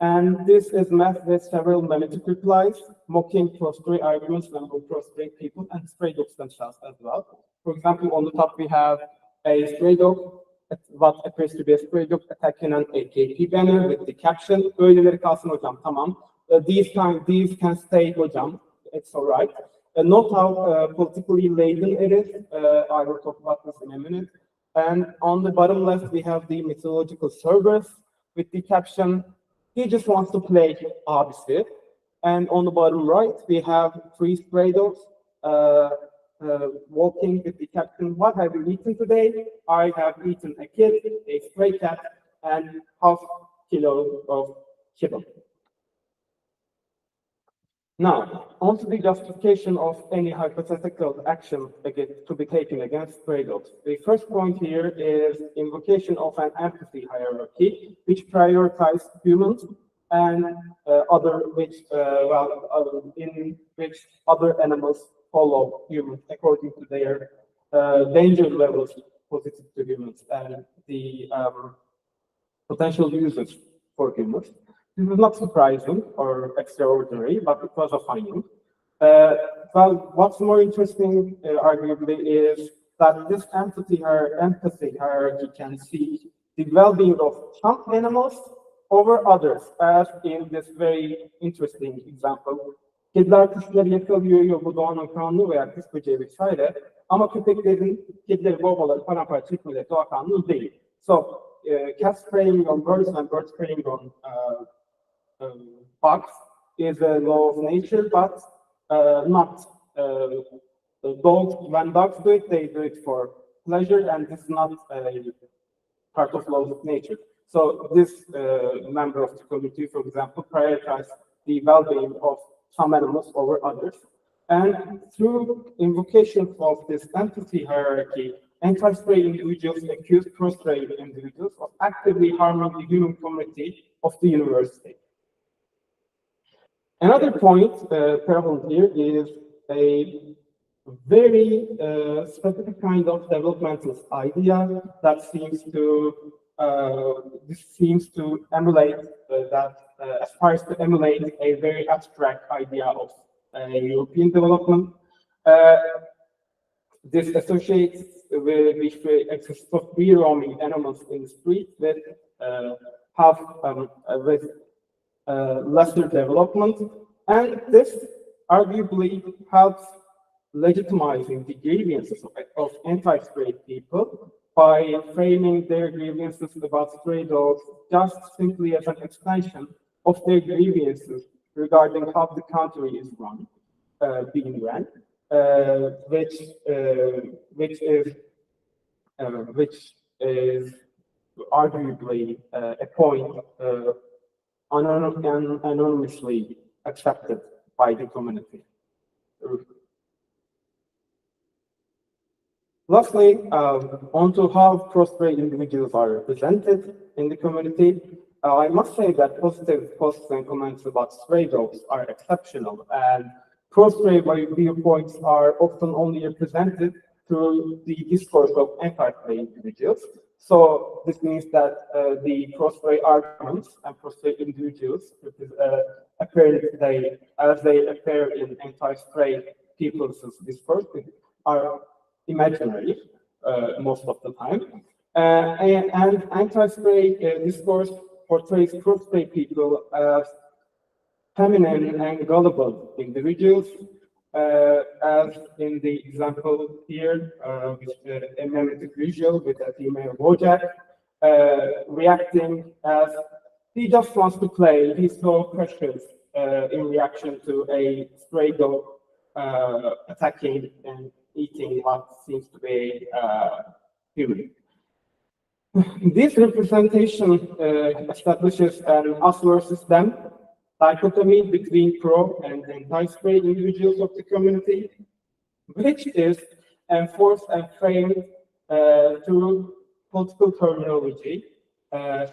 And this is met with several mimetic replies, mocking prostrate arguments among prostrate people and stray dogs themselves as well. For example, on the top we have a stray dog, what appears to be a stray dog attacking an AKP banner with the caption, "Öyleleri kalsın hocam, tamam. These can stay hocam, it's all right." Note how politically laden it is. I will talk about this in a minute. And on the bottom left, we have the mythological Cerberus with the caption, "He just wants to play abisi." And on the bottom right, we have three stray dogs walking with the caption, "What have you eaten today?" "I have eaten a kid, a stray cat, and half kilo of kibble." Now, on to the justification of any hypothetical action to be taken against stray dogs. The first point here is invocation of an empathy hierarchy, which prioritizes humans and in which other animals follow humans according to their danger levels positive to humans and the potential uses for humans. This is not surprising or extraordinary, but it was a finding. Well, what's more interesting, arguably, is that this empathy hierarchy can see the well-being of some animals over others, as in this very interesting example. Kediler kuşları yakalıyor, bu doğanın kanunu veya kış böceği vesaire. Ama kedileri boğmaları, paramparça etmeleri doğa kanunu değil. So, cats preying on birds and birds preying on bugs is a law of nature, but not dogs. When dogs do it, they do it for pleasure, and this is not part of laws of nature. So this member of the community, for example, prioritizes the well-being of some animals over others. And through invocation of this empathy hierarchy, anti-stray individuals accuse pro-stray individuals of actively harming the human community of the university. Another point prevalent here is a very specific kind of developmentalist idea that seems to emulate aspires to emulate a very abstract idea of European development. This associates with the excess of free roaming animals in the street with lesser development, and this arguably helps legitimizing the grievances of anti-stray people by framing their grievances about stray dogs just simply as an extension of their grievances regarding how the country is being run, which is arguably a point anonymously accepted by the community. Lastly, onto how pro-stray individuals are represented in the community. I must say that positive posts and comments about stray dogs are exceptional, and pro-stray viewpoints are often only represented through the discourse of anti-stray individuals. So this means that the pro-stray arguments and pro-stray individuals, as they appear in anti-stray people's discourse, are imaginary most of the time. And anti-stray discourse portrays pro-stray people as feminine and gullible individuals, as in the example here, with a mimetic visual with a female Wojak, reacting as he just wants to play, he's so precious, in reaction to a stray dog attacking and eating what seems to be human. This representation establishes an us versus them dichotomy between pro and anti-stray individuals of the community, which is enforced and framed through political terminology,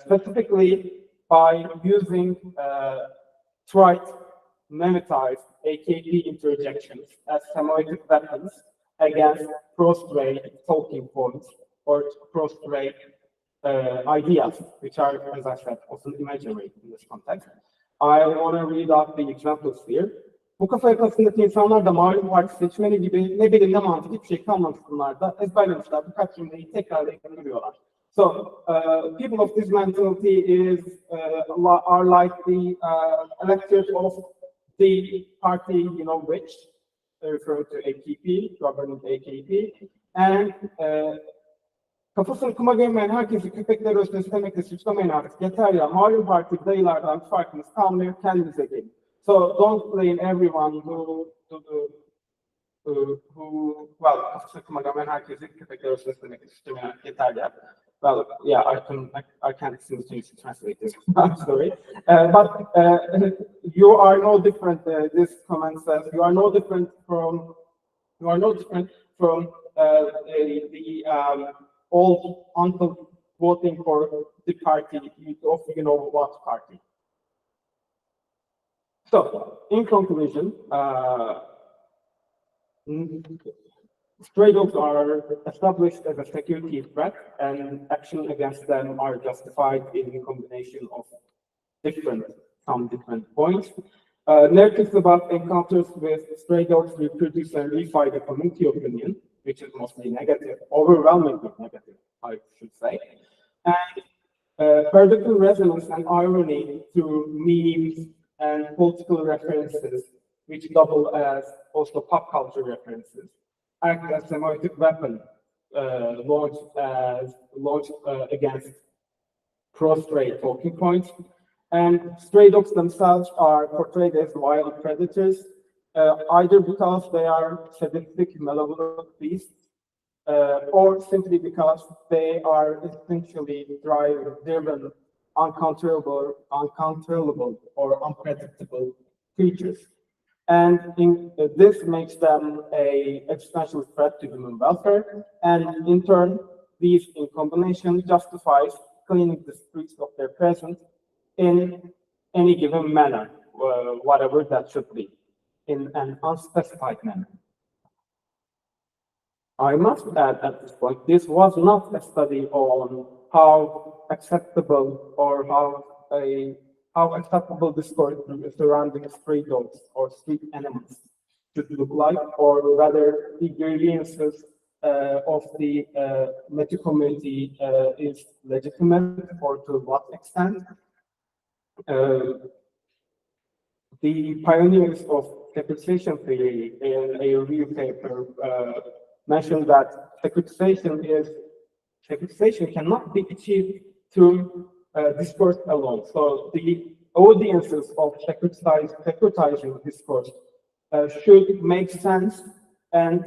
specifically by using trite memetize AKP interjections as semiotic weapons against prostrate talking points or prostrate ideas, which are, as I said, often imaginary in this context. I want to read out the examples here. Bu kafa yakasındaki insanlar da malum parti seçmeni gibi ne bileyim ne mantık hiçbir şey kalmamışlar da ezberlemişler. Birkaç cümleyi tekrarlayıp duruyorlar. So, people of this mentality are like the electors of the party, you know, which referring to AKP, governing AKP, and kafasını kuma gömmeyen herkesi köpekler ölçüsüne istemekle suçlamayın artık. Yeter ya, malum parti dayılardan farkınız kalmıyor, kendinize gelin. So don't blame everyone well, kafasını kuma gömmeyen herkesi köpekler ölçüsüne istemekle suçlamayın artık. Yeter ya. Well, yeah, I can't seem to translate this. I'm sorry, but you are no different. This comment says you are no different from the old uncle voting for the party of you know what party. So, in conclusion, stray dogs are established as a security threat, and action against them are justified in a combination of some different points. Narratives about encounters with stray dogs reproduce and reify the community opinion, which is mostly negative, overwhelmingly negative, I should say. And political resonance and irony through memes and political references, which double as also pop culture references, act as a semiotic weapon launched against pro-stray talking points. And stray dogs themselves are portrayed as wild predators, either because they are sadistic, malevolent beasts, or simply because they are essentially driven, uncontrollable, or unpredictable creatures. And this makes them an existential threat to human welfare, and in turn, these in combination justifies cleaning the streets of their presence in any given manner, whatever that should be, in an unspecified manner. I must add at this point, this was not a study on how acceptable or how acceptable discourse surrounding stray dogs or street animals should look like, or rather the grievances of the meta community is legitimate, or to what extent. The pioneers of securitization theory in a review paper mentioned that securitization cannot be achieved through discourse alone. So the audiences of securitizing discourse should make sense and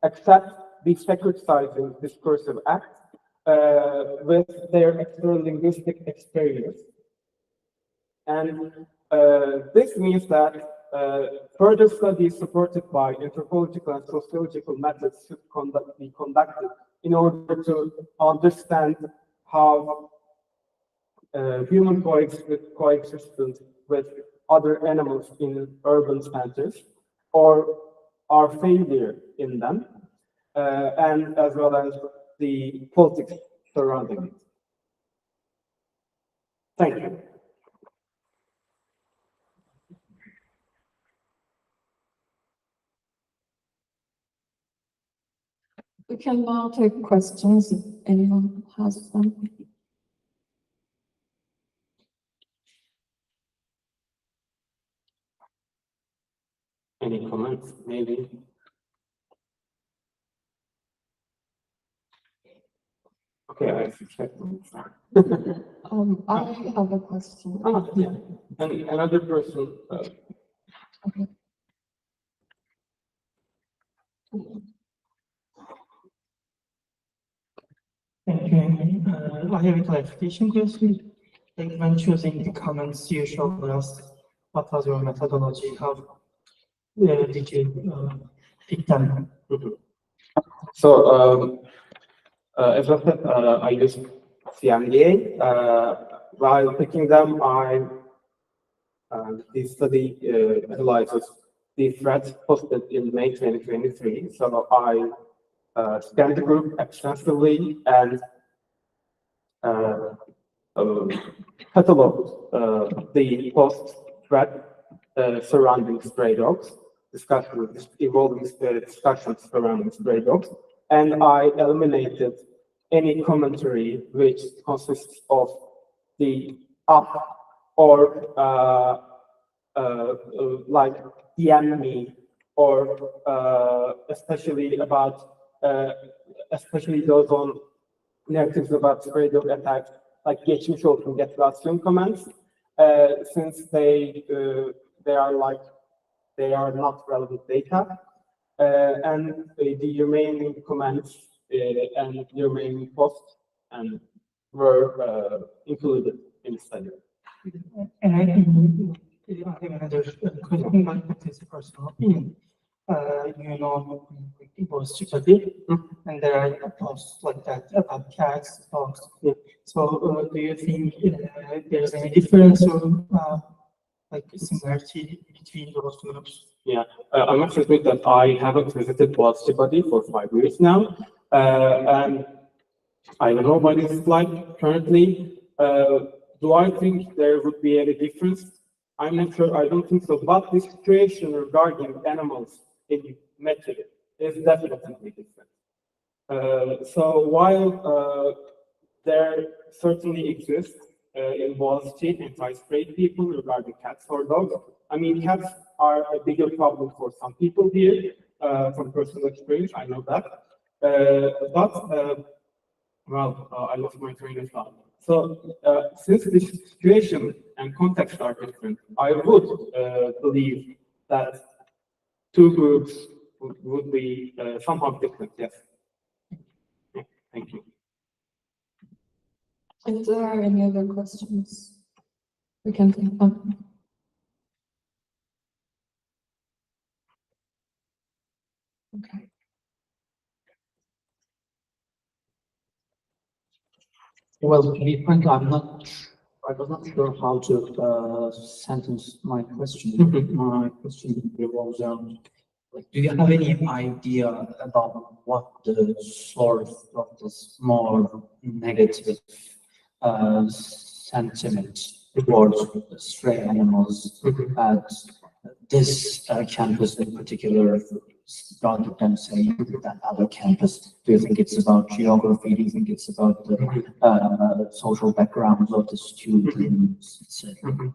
accept the securitizing discursive act with their extra-linguistic experience. And this means that further studies supported by anthropological and sociological methods should be conducted in order to understand how human coexistence with other animals in urban centers, or our failure in them, and as well as the politics surrounding it. Thank you. We can now take questions if anyone has them. Any comments, maybe? Okay, I check. I have a question. Yeah. And another person. Okay. Thank you, Engin. I have a clarification question. Like when choosing the comments, you showed us what was your methodology, how did you pick them? So, as I said, I use CMDA. While picking them, I This study analyzes the threats posted in May 2023. So I scanned the group extensively and cataloged the post-threat surrounding stray dogs, involving discussions surrounding stray dogs, and I eliminated any commentary which consists of the up or like DM me, or especially those on narratives about stray dog attacks, like geçmiş olsun, get well soon comments, since they are not relevant data, and the remaining comments and the remaining posts and were included in the study. And I think I have another question, but it is a personal opinion. You know, it was study, and there are posts like that about cats, dogs. So, do you think there's any difference or like similarity between those groups? Yeah, I must admit that I haven't visited Boğaziçi for 5 years now, and I don't know what it's like currently. Do I think there would be any difference? I'm not sure. I don't think so. But the situation regarding animals in metro is definitely different. So while there certainly exists in Boğaziçi anti-spray people regarding cats or dogs, I mean, cats are a bigger problem for some people here, from personal experience, I know that. I lost my train of thought. So, since the situation and context are different, I would believe that two groups would be somehow different, yes. Thank you. If there are any other questions, we can take them. Okay. Well, to be frank, I was not sure how to sentence my question. My question revolves around, like, do you have any idea about what the source of this more negative sentiment towards stray animals at this campus in particular, rather than say that other campus? Do you think it's about geography? Do you think it's about the social backgrounds of the students, etc.?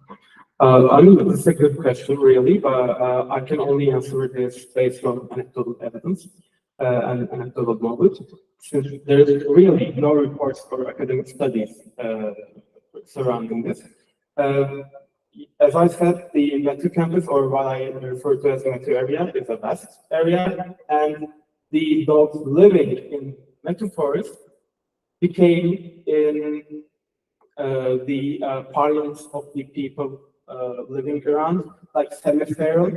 I mean, it's a good question, really, but I can only answer this based on anecdotal evidence and anecdotal knowledge, since there is really no reports or academic studies surrounding this. As I said, the Metro campus, or what I refer to as the Metro area, is a vast area, and the dogs living in Metro Forest became in the parlance of the people living around, like semi-feral.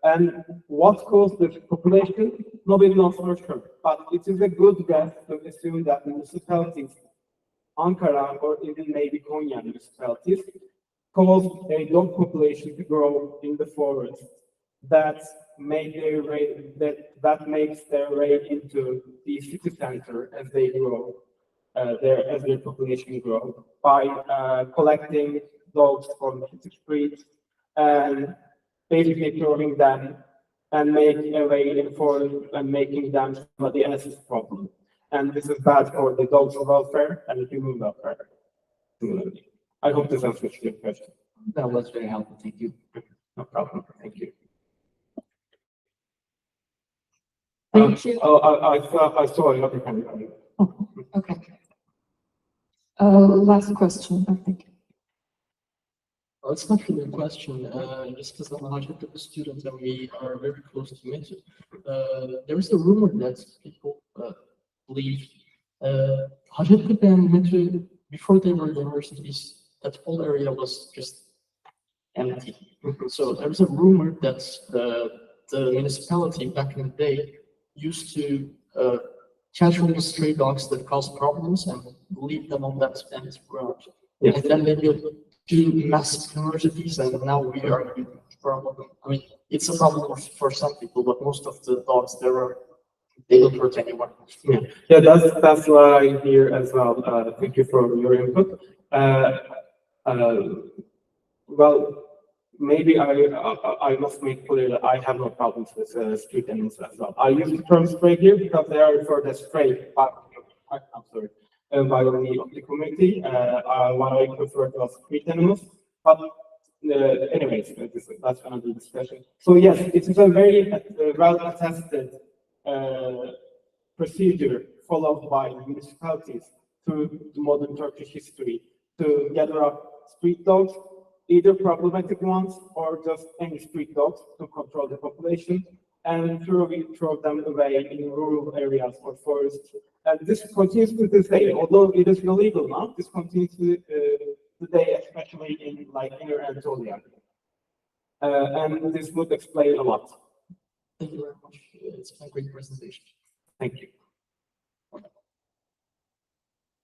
And what caused this population? Nobody knows for sure, but it is a good guess to assume that municipalities, Ankara or even maybe Konya municipalities, caused a dog population to grow in the forest that makes their way into the city center as they grow, as their population grows, by collecting dogs from the streets and basically throwing them and making a way in forest and making them somebody else's problem. And this is bad for the dog's welfare and human welfare. I hope this answers your question. That was very helpful. Thank you. No problem. Thank you. Thank you. I saw another hand. Oh, okay. Last question, I think. Well, it's not really a question, just because I'm a Hacettepe student and we are very close to Metro. There is a rumor that people believe Hacettepe and Metro, before they were universities, that whole area was just empty. So there was a rumor that the municipality back in the day used to catch all the stray dogs that cause problems and leave them on that empty ground. Yes. And then they built to mass universities, and now we are in problem. I mean, it's a problem for some people, but most of the dogs they don't hurt anyone. Yeah, that's what I hear as well. Thank you for your input. Well, maybe I must make clear that I have no problems with street animals as well. I use the term stray here because they are for the stray part. I'm sorry, by the community. What I prefer to street animals, but anyways, that's another discussion. So yes, it is a very well attested procedure followed by municipalities through the modern Turkish history to gather up street dogs, either problematic ones or just any street dogs to control the population and throw them away in rural areas or forests. And this continues to this day, although it is illegal now, this continues to today, especially in like inner Anatolia. And this would explain a lot. Thank you very much. It's been a great presentation. Thank you.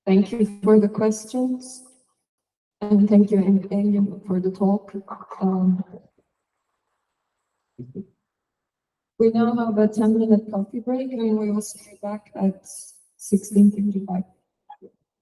Thank you for the questions. And thank you, Engin, for the talk. We now have a 10-minute coffee break, and we will see you back at 16:55.